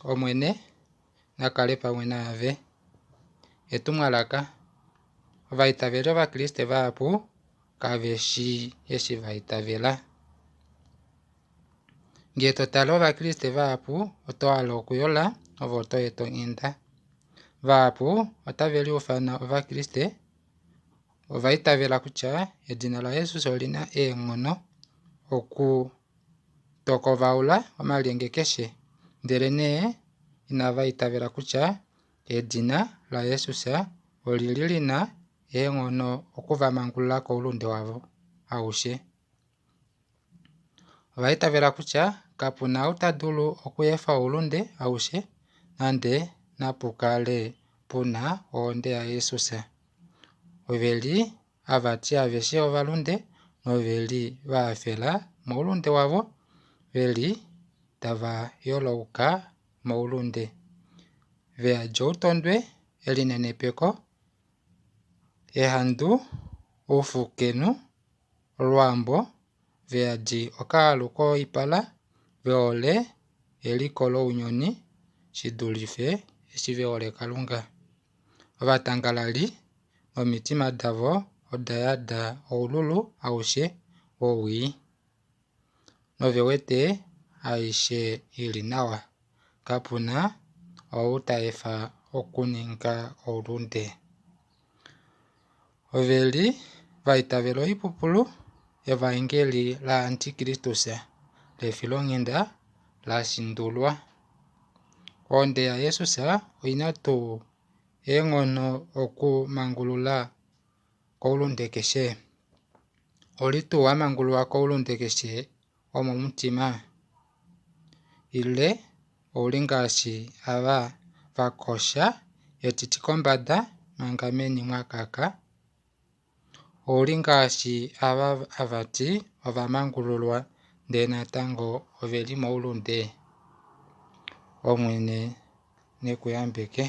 omwene nakale pamwe naave. Etumwalaka. Vaitavela vakriste vaapu kaveshi yeshi vaitavela. Ngele totala ovakriste vaapu oto hala okuyola ovo oto eto inda. Vaapu otaveli ufana ovakriste ovaitavela kutya edina la Jesus olina eengono oku tokovaula omalyenge keshe, ndele nee inavaitavela kutya edina la Jesus olili lina eengono okuvamangulula koulunde wavo awushe. Ovaitavela kutya kapuna u tadulu okuyefa uulunde awushe nande napukale puna oonde ya Jesus. Oveli avati aveshi ovalunde noveli vaafela moulunde wavo, veli tava yooloka moulunde. Veya lyoutondwe, elinenepeko, ehandu, ufukenu, olwaambo, veyadi okaalu kooipala, veole eliko lounyuni, shidulife eshi vehole Kalunga. Ovatangalali omitima davo oda yada oululu awushe wowii. Novewete aishe yili nawa. Kapuna ou tayefa okuninga oulunde. Oveli vaitavela oipupulu evangeli la Antikristus lefi longhinda lashindulwa. Oonde ya Jesus oyina tuu eengono okumangulula koulunde keshe. Oli tuu wamangululwa koulunde keshe womomutima? Ile ouli ngaashi ava vakosha etiti kombanda manga meni mwakaka? Ouli ngaashi ava avati ovamangululwa ndele natango oveli moulunde? Omwene nekuyambeke.